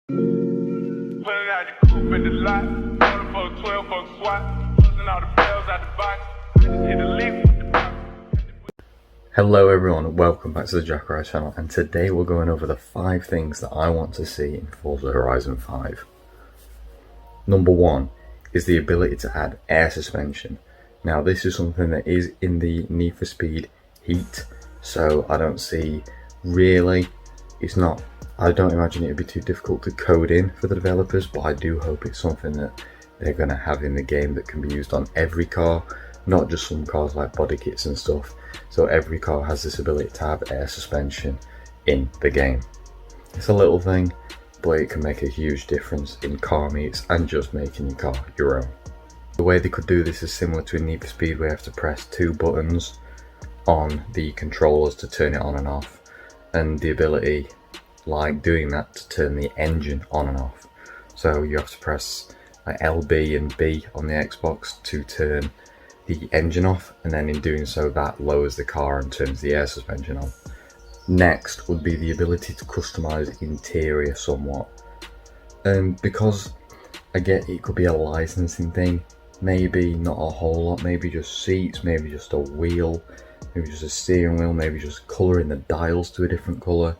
Pulling out the coupe in the lot, pulling for a 12 buck swap, pushing all the bells out the box. I just hit a lick with the box. Hello everyone, welcome back to the Jack Rice channel, and today we're going over the 5 things that I want to see in Forza Horizon 5. Number 1 is the ability to add air suspension. Now this is something that is in the Need for Speed Heat, so I don't see really, I don't imagine it would be too difficult to code in for the developers, but I do hope it's something that they're going to have in the game that can be used on every car, not just some cars like body kits and stuff. So every car has this ability to have air suspension in the game. It's a little thing, but it can make a huge difference in car meets and just making your car your own. The way they could do this is similar to in Need for Speed, where you have to press 2 buttons on the controllers to turn it on and off, and the ability like doing that to turn the engine on and off. So you have to press like LB and B on the Xbox to turn the engine off, and then in doing so that lowers the car and turns the air suspension on. Next would be the ability to customize interior somewhat, because I get it could be a licensing thing, maybe not a whole lot, maybe just seats, maybe just a wheel, maybe just a steering wheel, maybe just colouring the dials to a different colour,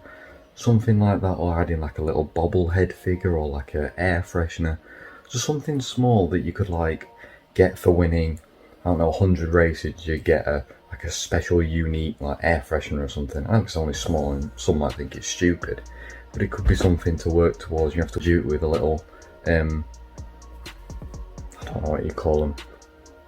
something like that, or adding like a little bobblehead figure or like an air freshener, just something small that you could like get for winning, I don't know, 100 races. You get a special unique like air freshener or something. I think it's only small and some might think it's stupid, but it could be something to work towards. You have to do it with a little I don't know what you call them,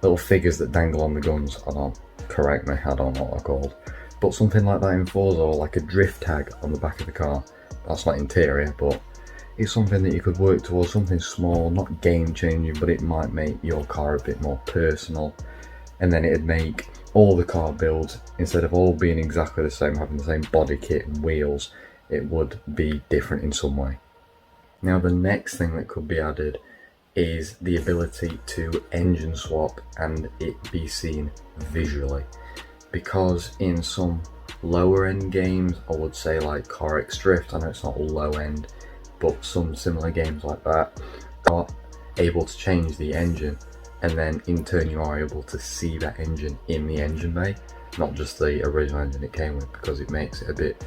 little figures that dangle on the guns. I don't, correct me, I don't know what they're called, but something like that in Forza, or like a drift tag on the back of the car. That's not interior, but it's something that you could work towards, something small, not game changing, but it might make your car a bit more personal, and then it'd make all the car builds, instead of all being exactly the same, having the same body kit and wheels, it would be different in some way. Now the next thing that could be added is the ability to engine swap and it be seen visually, because in some lower end games, I would say like Car X Drift, I know it's not low end, but some similar games like that are able to change the engine, and then in turn you are able to see that engine in the engine bay, not just the original engine it came with, because it makes it a bit,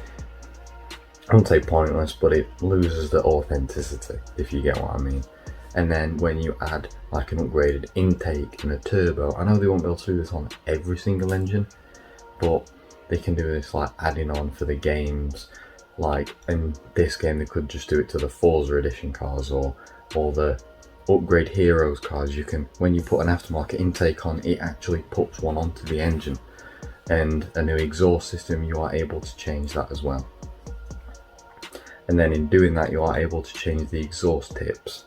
I wouldn't say pointless, but it loses the authenticity, if you get what I mean. And then when you add like an upgraded intake and a turbo, I know they won't be able to do this on every single engine, but they can do this like adding on for the games. Like in this game they could just do it to the Forza edition cars or the upgrade heroes cars. You can, when you put an aftermarket intake on, it actually puts one onto the engine, and a new exhaust system, you are able to change that as well. And then in doing that you are able to change the exhaust tips.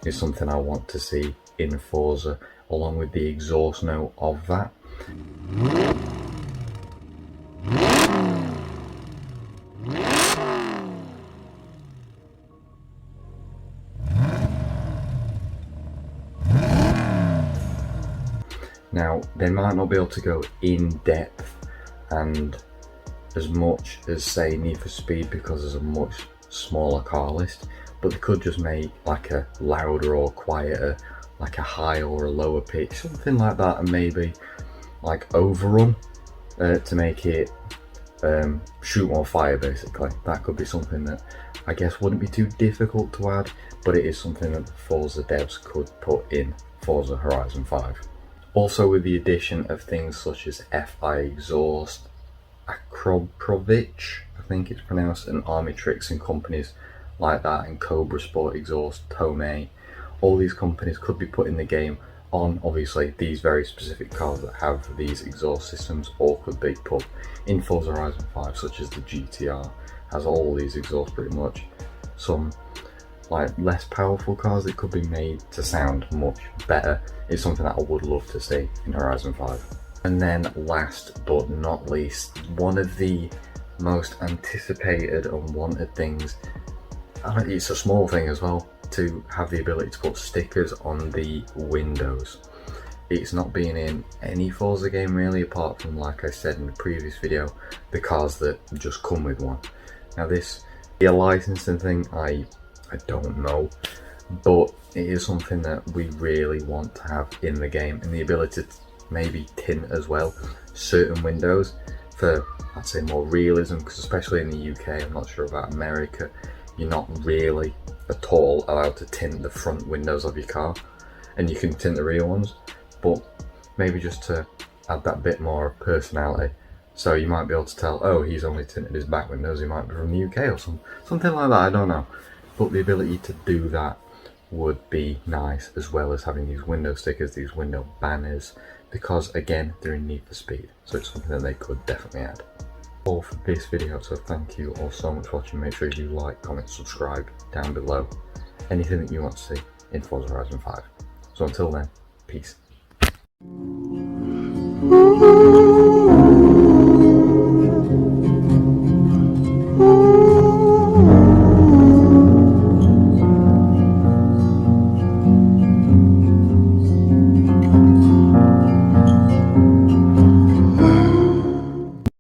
Is something I want to see in Forza, along with the exhaust note of that. Now, they might not be able to go in depth and as much as say Need for Speed, because there's a much smaller car list, but they could just make like a louder or quieter, like a high or a lower pitch, something like that, and maybe like overrun to make it shoot more fire basically. That could be something that I guess wouldn't be too difficult to add, but it is something that the Forza devs could put in Forza Horizon 5. Also with the addition of things such as FI exhaust, Akroprovich, I think it's pronounced, and Army Tricks and companies like that, and Cobra Sport exhaust, Tomei, all these companies could be put in the game on obviously these very specific cars that have these exhaust systems, or could be put in Forza Horizon 5, such as the GTR has all these exhausts pretty much. Some like less powerful cars that could be made to sound much better is something that I would love to see in Horizon 5. And then last but not least, one of the most anticipated and wanted things, and it's a small thing as well, to have the ability to put stickers on the windows. It's not been in any Forza game really, apart from, like I said in the previous video, the cars that just come with one. Now this, the licensing thing, I I don't know. But it is something that we really want to have in the game, and the ability to maybe tint as well certain windows for, I'd say, more realism, because especially in the UK, I'm not sure about America, you're not really at all allowed to tint the front windows of your car, and you can tint the rear ones, but maybe just to add that bit more personality. So you might be able to tell, oh, he's only tinted his back windows, he might be from the UK or something like that, I don't know. But the ability to do that would be nice, as well as having these window stickers, these window banners, because again, they're in need for speed, so it's something that they could definitely add. All for this video, so thank you all so much for watching. Make sure you like, comment, subscribe down below. Anything that you want to see in Forza Horizon 5. So until then, peace. Ooh.